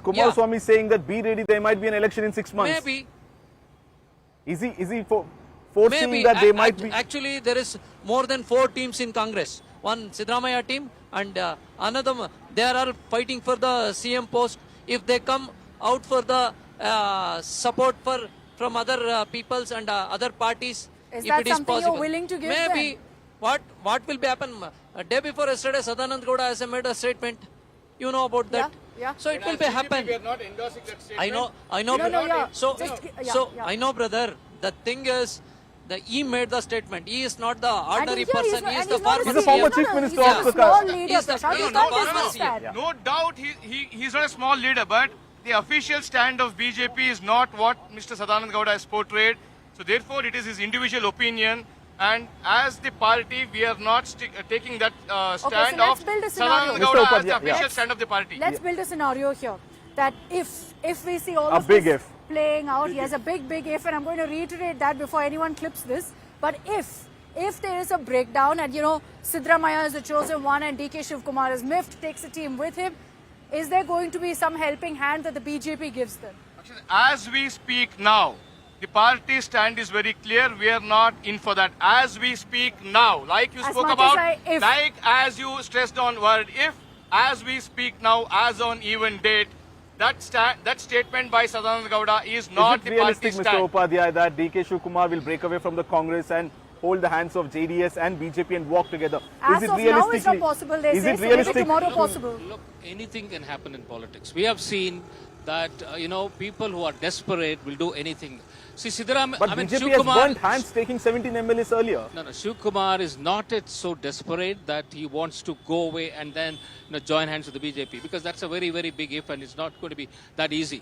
Kumaraswamy saying that be ready, there might be an election in 6 months? Maybe. Is he foreseeing Maybe. that they might be? Actually, there is more than 4 teams in Congress. One Siddaramaiah team and another. They are all fighting for the CM post. If they come out for the support from other peoples and other parties, Is if that it is something possible, you're willing to give maybe. them? What will be happen? A day before yesterday, Sadanand Gowda has made a statement. You know about that. Yeah. So it will be happen. We are not endorsing that statement. I know. No, yeah. So, Just- yeah. I know, brother. The thing is, he made the statement. He is not the ordinary And he's person. not- He is and the he's not farmer. He's a former chief CM. minister He's of a the small country. leader. He's the- Prashant, you no, can't no, dismiss yeah. that. No doubt he's not a small leader, but the official stand of BJP is not what Mr. Sadanand Gowda has portrayed. So therefore, it is his individual opinion. And as the party, we are not taking that stand let's of build a scenario. Sadanand Gowda Mr. as the Upadhyay, official yeah. stand of the party. Let's build a scenario here that if we see all A of big this if. playing out, yes, a big if, and I'm going to reiterate that before anyone clips this. But if there is a breakdown and Siddaramaiah is the chosen one and DK Shivkumar is miffed, takes a team with him, is there going to be some helping hand that the BJP gives them? As we speak now, the party stand is very clear. We are not in for that. As we speak now, like you As spoke much about, as if. like as you stressed on word if, as we speak now, as on even date, that statement by Sadanand Gowda is not Is the it realistic, party Mr. stand. Upadhyay, that DK Shivkumar will break away from the Congress and hold the hands of JDS and BJP and walk together? As Is it of now, realistically? it's not possible. They is say it so maybe realistic? tomorrow possible. Look, anything can happen in politics. We have seen that, people who are desperate will do anything. See, Siddaramaiah, But BJP has burnt hands taking 17 MLAs earlier. No, Shivkumar is not so desperate that he wants to go away and then join hands with the BJP, because that's a very, very big if and it's not going to be that easy.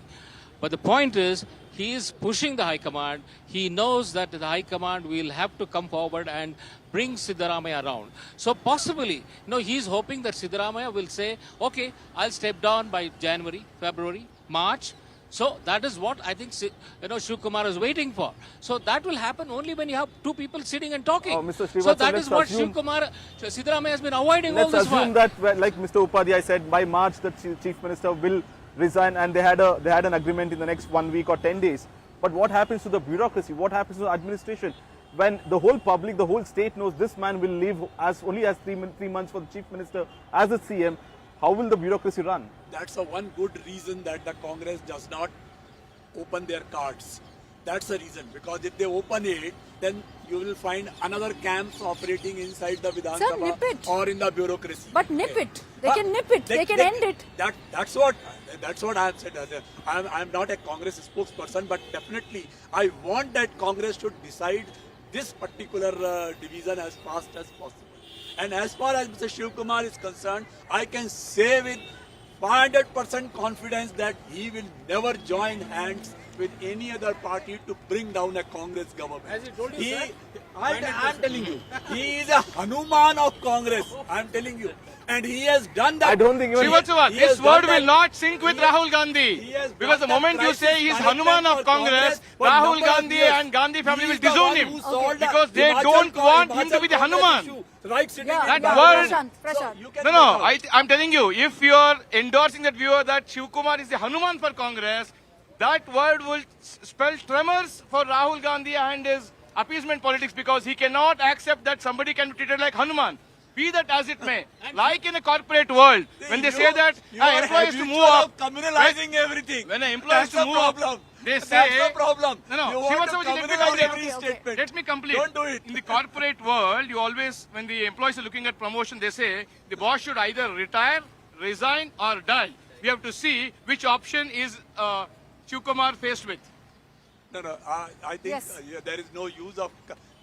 But the point is, he is pushing the High Command. He knows that the High Command will have to come forward and bring Siddaramaiah around. So possibly, he's hoping that Siddaramaiah will say, okay, I'll step down by January, February, March. So that is what I think Shivkumar is waiting for. So that will happen only when you have two people sitting and talking. Mr. So Srivatsa, that is what Siddaramaiah has been avoiding all Let's this while. assume that, like Mr. Upadhyay said, by March the Chief Minister will resign, and they had an agreement in the next 1 week or 10 days. But what happens to the bureaucracy? What happens to the administration? When the whole public, the whole state knows this man will leave only as 3 months for the Chief Minister as a CM, how will the bureaucracy run? That's one good reason that the Congress does not open their cards. That's the reason, because if they open it, then you will find another camps operating inside the Vidhan Sir, Sabha nip it. or in the bureaucracy. But nip it. They can nip it. They can end it. That's what I have said. I'm not a Congress spokesperson, but definitely I want that Congress should decide this particular division as fast as possible. And as far as Mr. Shivkumar is concerned, I can say with 500% confidence that he will never join hands with any other party to bring down a Congress government. As he told you, sir, I'm telling you, he is a Hanuman of Congress. I'm telling you. And he has done that. I don't think even... Srivatsa, He this has word done will that- not sync with he has- Rahul he Gandhi. has Because the done moment that you say crisis he is management Hanuman of for Congress, for Rahul number of Gandhi years. and Gandhi family He will is the disown one him. who solved the Because they Himachal don't want him to be the Congress Hanuman. issue. Right, sitting Yeah, in That the- word- Prashant. you can No, go no, now. I'm telling you, if you are endorsing that view that Shivkumar is the Hanuman for Congress, that word will spell tremors for Rahul Gandhi and his appeasement politics, because he cannot accept that somebody can be treated like Hanuman. Be that as it may, like in a corporate world, when they say that you are employees to habitual move up, of communalizing everything. when an employee is That's to the move up, problem. they That's say, the problem. No, You want to Srivatsa, let me communalize complete. every Okay. statement. Let me complete. Don't do it. In the corporate world, you always, when the employees are looking at promotion, they say the boss should either retire, resign, or die. We have to see which option is Shivkumar faced with. No, I think Yes. there is no use of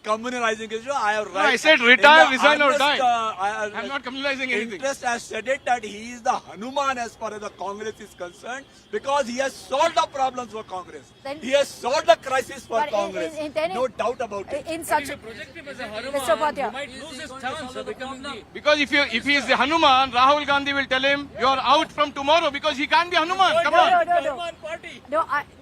communalizing issue. I have No, I right. said retire, In the resign, or honest, die. I'm not communalizing anything. Interest has said it that he is the Hanuman as far as the Congress is concerned, because he has solved the problems for Congress. Then- He has solved the crisis for But Congress. then No doubt about it. in such project him as a Hanuman, Mr. Upadhyay. he might lose his chance of becoming the... Because if he is the Hanuman, Rahul Gandhi will tell him, you are out from tomorrow, because he can't be Hanuman. Come on.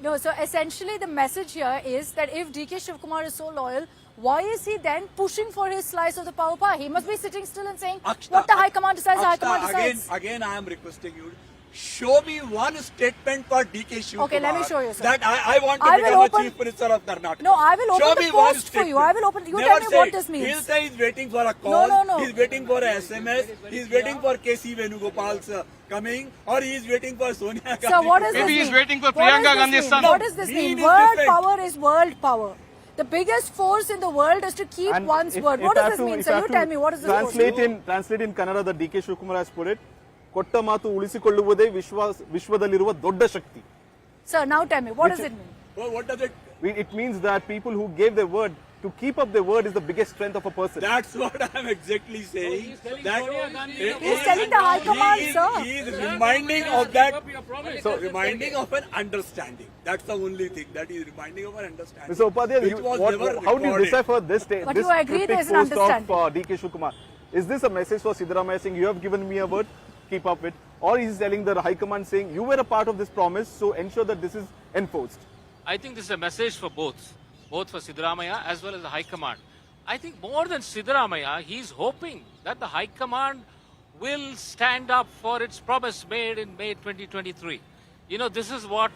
No. So essentially, the message here is that if DK Shivkumar is so loyal, why is he then pushing for his slice of the power pie? He must be sitting still and saying, Akshita, what the High Command decides, the High Command Akshita, decides. again, I am requesting you. show me one statement for DK Shiv Okay, let me Kumar show you, sir. that I want to I will become open- a chief minister of Karnataka. No, I will open show the me one post for you. statement. I will open- you Never tell me say what it. this means. He'll say he's waiting for a call. No. He's waiting for a SMS. He's waiting for KC Venugopal's coming, or he's waiting for Sonia Gandhi. So what does to this Maybe mean? he's waiting for What Priyanka does this Gandhi's mean? son. What does this Mean mean? is World different. power is world power. The biggest force in the world is to keep And one's if- word. if What I does have this to- mean? if So I you have tell to me, what is this translate in Kannada, the DK Shiv Kumar has put it. ಕೊಟ್ಟ ಮಾತು ಉಳಿಸಿಕೊಳ್ಳುವುದೇ ವಿಶ್ವದಲ್ಲಿರುವ ದೊಡ್ಡ ಶಕ್ತಿ. Sir, now tell me, what does it mean? Well, what does it? It means that people who gave their word, to keep up their word is the biggest strength of a person. That's what I'm exactly saying. he's telling that Sonia Gandhi- He's telling the High Command, he is, sir. He is reminding of that. So Reminding of an understanding. That's the only thing that is reminding of an understanding. Mr. Upadhyay, which was never how do you recorded. decipher this But this you agree cryptic there's an post of understanding. DK Shiv Kumar? Is this a message for Siddaramaiah saying, you have given me a word, keep up with? Or is he telling the High Command saying, you were a part of this promise, so ensure that this is enforced? I think this is a message for both for Siddaramaiah as well as the High Command. I think more than Siddaramaiah, he's hoping that the High Command will stand up for its promise made in May 2023. You know, this is what,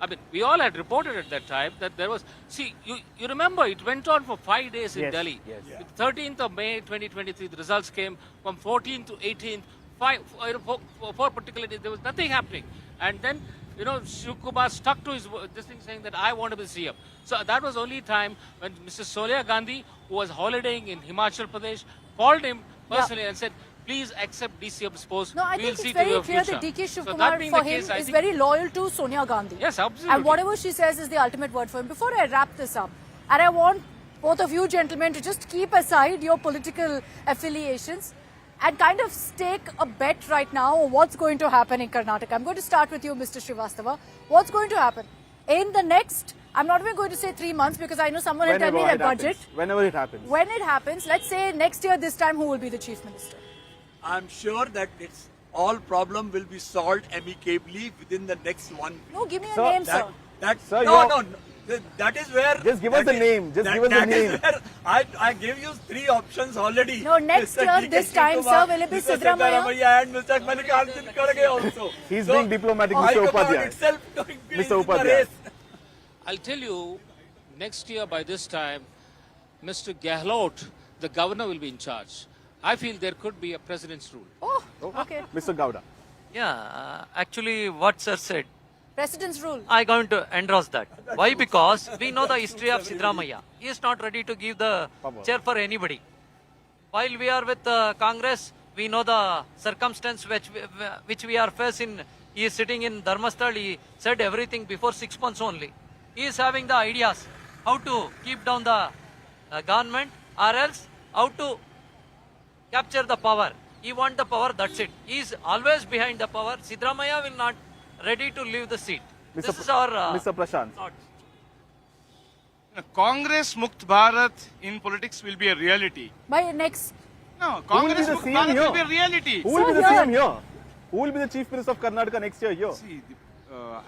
I mean, we all had reported at that time that there was, see, you remember it went on for 5 days in Yes, Delhi. yes. Yeah. 13th of May 2023, the results came from 14th to 18th, four particular days, there was nothing happening. And then, you know, Shiv Kumar stuck to his this thing saying that I want to be CM. So that was only time when Mrs. Sonia Gandhi, who was holidaying in Himachal Pradesh, called him personally and said, please accept DCM's post. No, I We will think see it's to very your clear future. that DK Shiv So Kumar, that being for the him, case, I is think- very loyal to Sonia Gandhi. Yes, absolutely. And whatever she says is the ultimate word for him. Before I wrap this up, and I want both of you gentlemen to just keep aside your political affiliations and kind of stake a bet right now on what's going to happen in Karnataka. I'm going to start with you, Mr. Srivastava. What's going to happen? In the next, I'm not even going to say 3 months because I know someone will tell me their it happens. budget. Whenever it happens. When it happens, let's say next year this time, who will be the chief minister? I'm sure that it's all problem will be solved amicably within the next 1 week. No, give me a Sir, name, sir. Sir, no, you're- no. That is where. Just give us that the is- name. Just give us the that is name. where I give you 3 options already. No, next Mr. year, DK this time, Shiv Kumar, sir, will it be Mr. Siddaramaiah? And Mr. Mallikarjun Kharge also. He's So, being diplomatic, High Mr. Command Upadhyay. itself is Mr. in the Upadhyay. race. I'll tell you, next year by this time, Mr. Gehlot, the governor, will be in charge. I feel there could be a president's rule. Oh, okay. Mr. Gowda. Yeah, actually what sir said, President's rule. I'm going to endorse that. Why? Because we know the history of Siddaramaiah. He is not ready to give the chair for anybody. While we are with Congress, we know the circumstance which we are facing. He is sitting in Dharmasthal. He said everything before 6 months only. He is having the ideas how to keep down the government or else how to capture the power. He want the power, that's it. He is always behind the power. Siddaramaiah will not ready to leave the seat. This is our Mr. Prashant. thought. Congress Mukt Bharat in politics will be a reality. By next, No, Who will be Congress the Mukt CM Bharat here? will be a reality. Who will be the Sir, CM here? Who will be the Chief Minister of Karnataka next year here? See,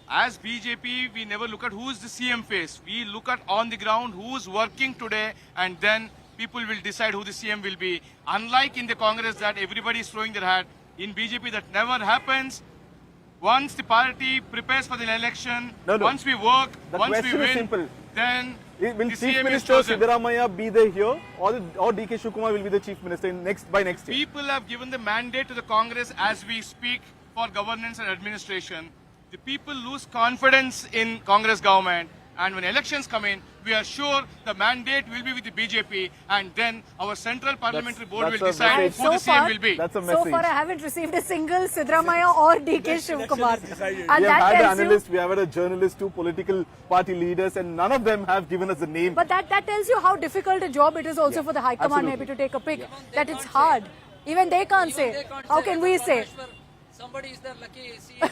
as BJP, we never look at who is the CM face. We look at on the ground who's working today, and then people will decide who the CM will be. Unlike in the Congress that everybody is throwing their hat, in BJP that never happens. Once the party prepares for the election, No. once we work, The once we question is win, simple. then Will the Chief CM is Minister chosen. Siddaramaiah be there here, or DK Shiv Kumar will be the Chief Minister by next year? People have given the mandate to the Congress as we speak for governance and administration. The people lose confidence in Congress government, and when elections come in, we are sure the mandate will be with the BJP, and then our Central Parliamentary Board that's will a decide message. who the So CM far- will be. That's a so message. far I haven't received a single Siddaramaiah or DK Shiv Kumar. is decided. And We that have had tells you, analysts, we have had a journalist, 2 political party leaders, and none of them have given us a name. but that tells you how difficult a job it is also for the High Command absolutely. maybe to take a pick. That it's hard. Even they can't say. How can we say? Somebody is there lucky CM.